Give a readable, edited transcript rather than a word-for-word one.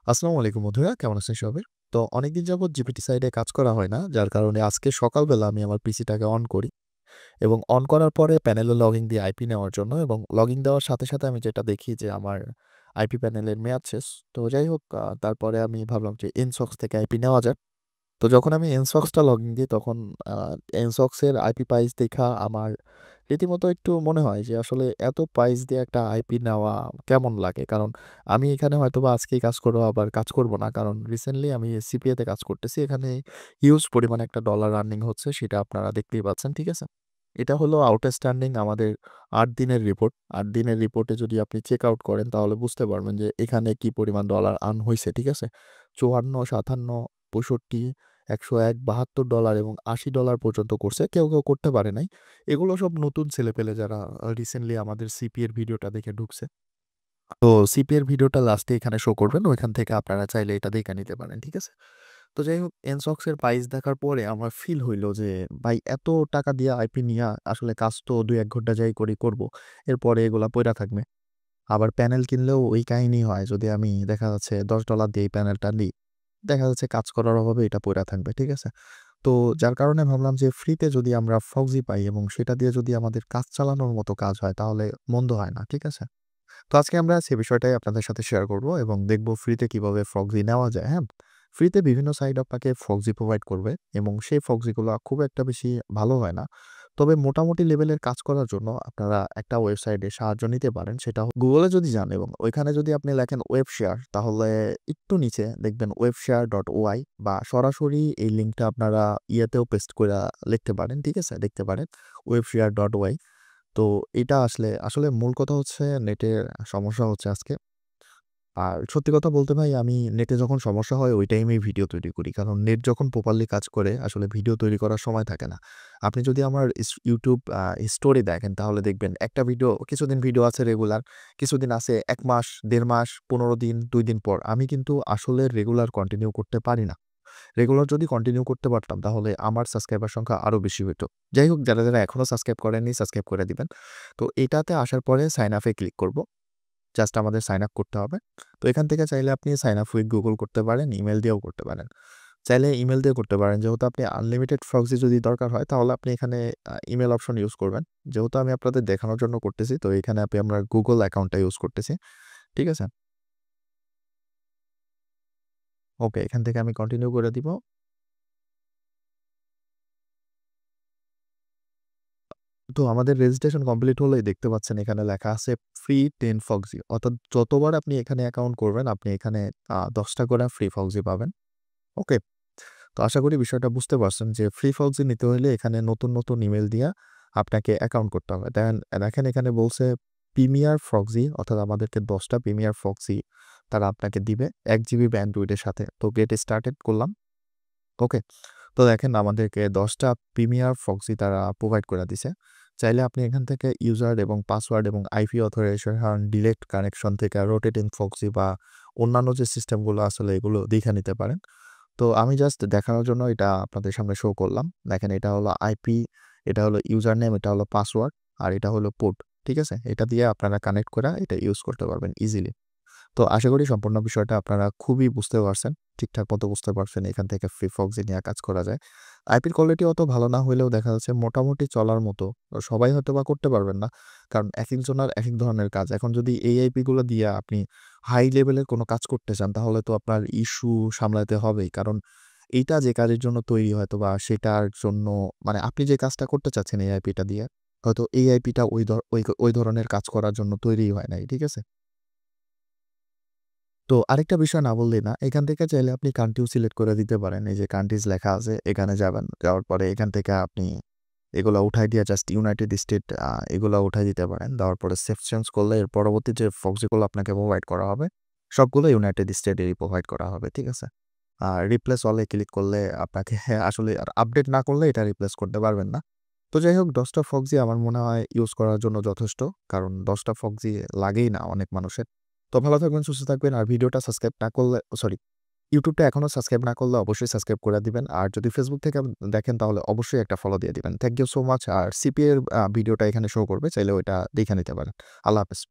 আসসালামু আলাইকুম বন্ধুরা, কেমন আছেন সবাই? তো অনেকদিন যাবৎ জিপিটি সাইডে কাজ করা হয় না। যার কারণে আজকে সকালবেলা আমি আমার পিসিটাকে অন করি এবং অন করার পরে প্যানেলে লগইন দিই আইপি নেওয়ার জন্য এবং লগইন দেওয়ার সাথে, সাথে আমি যেটা দেখি যে আমার আইপি প্যানেলের মেয়াদ শেষ। তো যাই হোক তারপরে আমি ভাবলাম যে এনসক্স থেকে আইপি নেওয়া যাক। তো যখন আমি এনসক্সটা লগইন দিই তখন আ এনসক্সের আইপি প্রাইস দেখা আমার রীতিমতো একটু মনে হয় যে আসলে এত প্রাইস দিয়ে একটা আইপি নেওয়া কেমন লাগে? কারণ আমি এখানে হয়তোবা আজকেই কাজ করব আবার কাজ করব না। কারণ রিসেন্টলি আমি সিপিএ তে কাজ করতেছি। এখানে হিউজ পরিমাণে একটা ডলার আর্নিং হচ্ছে সেটা আপনারা দেখতেই পাচ্ছেন। ঠিক আছে? এটা হলো আউটস্ট্যান্ডিং আমাদের ৮ দিনের রিপোর্ট। ৮ দিনের রিপোর্টে যদি আপনি চেক আউট করেন তাহলে বুঝতে পারবেন যে এখানে কি পরিমাণ ডলার আর্ন হইছে। ঠিক আছে? ৫৪, ৫৭, ৬৫, ১০১, $৭২ এবং $৮০ পর্যন্ত করছে। কেউ করতে পারে নাই। এগুলো সব নতুন ছেলেপেলে যারা রিসেন্টলি আমাদের সিপি এর ভিডিওটা দেখে ঢুকছে। তো সিপি এর ভিডিওটা লাস্টে এখানে শো করবেন। ওইখান থেকে আপনারা চাইলে এটা দেখে নিতে পারেন। ঠিক আছে? তো যাই হোক এনসক্স এর প্রাইস দেখার পরে আমার ফিল হইল যে ভাই এত টাকা দিয়া আইপি নিয়া আসলে কাজ তো ২-১ ঘন্টা যাই করি করব। এরপরে এগুলা পইড়া থাকবে। আবার প্যানেল কিনলেও ওই কাহিনী হয়। যদি আমি দেখা যাচ্ছে $১০ দিয়ে এই প্যানেলটা নিই, দেখা যাচ্ছে কাজ করার অভাবে এটা পইড়া থাকবে। ঠিক আছে? তো যার কারণে ভাবলাম যে ফ্রিতে যদি আমরা ফক্সি পাই এবং সেটা দিয়ে যদি আমাদের কাজ চালানোর মতো কাজ হয় তাহলে মন্দ হয় না। ঠিক আছে? তো আজকে আমরা সে বিষয়টাই আপনাদের সাথে শেয়ার করব এবং দেখব ফ্রিতে কিভাবে ফক্সি নেওয়া যায়, হ্যাঁ? ফ্রিতে বিভিন্ন সাইট আপনাকে ফক্সি প্রোভাইড করবে এবং সেই ফক্সিগুলা খুব একটা বেশি ভালো হয় না। তবে মোটামুটি লেভেলের কাজ করার জন্য আপনারা একটা ওয়েবসাইটের সাহায্য নিতে পারেন। সেটা গুগলে যদি যান এবং ওইখানে যদি আপনি লেখেন ওয়েব শেয়ার তাহলে একটু নিচে দেখবেন webshare.oy বা সরাসরি এই লিঙ্কটা আপনারা ইয়েতেও পেস্ট কইরা লিখতে পারেন। ঠিক আছে? দেখতে পারেন webshare.oy। তো এটা আসলে মূল কথা হচ্ছে নেটের সমস্যা হচ্ছে আজকে। আর সত্যি কথা বলতে ভাই আমি নেটে যখন সমস্যা হয় ওই টাইমেই ভিডিও তৈরি করি। কারণ নেট যখন প্রপারলি কাজ করে আসলে ভিডিও তৈরি করার সময় থাকে না। আপনি যদি আমার YouTube স্টোরি দেখেন তাহলে দেখবেন একটা ভিডিও কিছুদিন ভিডিও আছে রেগুলার, কিছুদিন আছে ১ মাস, ১.৫ মাস, ১৫ দিন, ২ দিন পর। আমি কিন্তু আসলে রেগুলার কন্টিনিউ করতে পারি না। রেগুলার যদি কন্টিনিউ করতে পারতাম তাহলে আমার সাবস্ক্রাইবার সংখ্যা আরো বেশি হইতো। যাই হোক যারা এখনো সাবস্ক্রাইব করেননি সাবস্ক্রাইব করে দিবেন। তো এটাতে আসার পরে সাইন আপ এ ক্লিক করব। জাস্ট আমাদের সাইন আপ করতে হবে। তো এখান থেকে চাইলে আপনি সাইন আপ উইথ গুগল করতে পারেন, ইমেইল দিয়েও করতে পারেন। চাইলে ইমেইল দিয়ে করতে পারেন। যেহেতু আপনি আনলিমিটেড প্রক্সি যদি দরকার হয় তাহলে আপনি এখানে ইমেইল অপশন ইউজ করবেন। যেহেতু আমি আপনাদের দেখানোর জন্য করতেছি তো এখানে আমরা গুগল অ্যাকাউন্টটা ইউজ করতেছি। ঠিক আছে? ওকে এখান থেকে আমি কন্টিনিউ করে দিব। তো আমাদের রেজিস্ট্রেশন কমপ্লিট হলেই দেখতে পাচ্ছেন এখানে লেখা আছে ফ্রি 10 ফক্সি। অর্থাৎ যতবার আপনি এখানে অ্যাকাউন্ট করবেন আপনি এখানে ১০ টা করে ফ্রি ফক্সি পাবেন। ওকে? তো আশা করি বিষয়টা বুঝতে পারছেন যে ফ্রি ফক্সি নিতে হইলে এখানে নতুন ইমেইল দিয়া আপনাকে অ্যাকাউন্ট করতে হবে। দেখেন এখানে বলছে প্রিমিয়ার ফক্সি অর্থাৎ আমাদেরকে ১০ টা প্রিমিয়ার ফক্সি তারা আপনাকে দিবে ১ জিবি ব্যান্ডউইথ এর সাথে। তো গেট স্টার্টেড করলাম। ওকে? তো দেখেন আমাদেরকে ১০ টা প্রিমিয়ার ফক্সি তারা প্রোভাইড করে দিছে। চাইলে আপনি এখান থেকে ইউজার এবং পাসওয়ার্ড এবং আইপি অথরাইজেশন, ডিরেক্ট কানেকশন থেকে রোটেটিং ফক্সি বা অন্যান্য যে সিস্টেমগুলো আসলে এগুলো দেখে নিতে পারেন। তো আমি জাস্ট দেখানোর জন্য এটা আপনাদের সামনে শো করলাম। দেখেন এটা হলো আইপি, এটা হলো ইউজার নেম, এটা হলো পাসওয়ার্ড আর এটা হলো পোর্ট। ঠিক আছে? এটা দিয়ে আপনারা কানেক্ট কইরা এটা ইউজ করতে পারবেন ইজিলি। তো আশা করি সম্পূর্ণ বিষয়টা আপনারা খুবই বুঝতে পারছেন। ঠিকঠাক মতো বুঝতে পারছেন এখান থেকে ফ্রি ফক্সি নিয়ে কাজ করা যায়। আইপির কোয়ালিটি অত ভালো না হইলেও দেখা যাচ্ছে মোটামুটি চলার মতো। সবাই হয়তোবা করতে পারবেন না। কারণ একেকজনের একেক ধরনের কাজ। এখন যদি এই আইপি গুলো দিয়া আপনি হাই লেভেলের কোনো কাজ করতে চান তাহলে তো আপনার ইস্যু সামলাতে হবেই। কারণ এইটা যে কাজের জন্য তৈরি হয়তোবা সেটার জন্য মানে আপনি যে কাজটা করতে চাচ্ছেন এই আইপিটা দিয়ে, হয়তো এই আইপিটা ওই ধরনের কাজ করার জন্য তৈরিই হয় নাই। ঠিক আছে? তো আরেকটা বিষয় না বললেই না। এখান থেকে চাইলে আপনি কান্ট্রিও সিলেক্ট করে দিতে পারেন। এই যে কান্ট্রিজ লেখা আছে এখানে যাবেন। যাওয়ার পরে এখান থেকে আপনি এগুলা উঠাই দিয়ে জাস্ট ইউনাইটেড স্টেট এগুলা উঠাই দিতে পারেন। দেওয়ার পরে সেভ চেঞ্জ করলে এর পরবর্তী যে ফক্সিগুলো আপনাকে প্রোভাইড করা হবে, সবগুলো ইউনাইটেড স্টেটেরই প্রোভাইড করা হবে। ঠিক আছে? আর রিপ্লেস অল এ ক্লিক করলে আপনাকে আসলে আর আপডেট না করলে এটা রিপ্লেস করতে পারবেন না। তো যাই হোক ১০ টা ফক্সি আমার মনে হয় ইউজ করার জন্য যথেষ্ট। কারণ ১০ টা ফক্সি লাগেই না অনেক মানুষের। তো ভালো থাকবেন, সুস্থ থাকবেন। আর ভিডিওটা সাবস্ক্রাইব না করলে সরি ইউটিউবটা এখনো সাবস্ক্রাইব না করলে অবশ্যই সাবস্ক্রাইব করে দিবেন। আর যদি ফেসবুক থেকে দেখেন তাহলে অবশ্যই একটা ফলো দিয়ে দিবেন। Thank you so much. আর সিপি এর ভিডিওটা এখানে শো করবে। চাইলে ওইটা দেখে নিতে পারেন। আল্লাহ হাফেজ।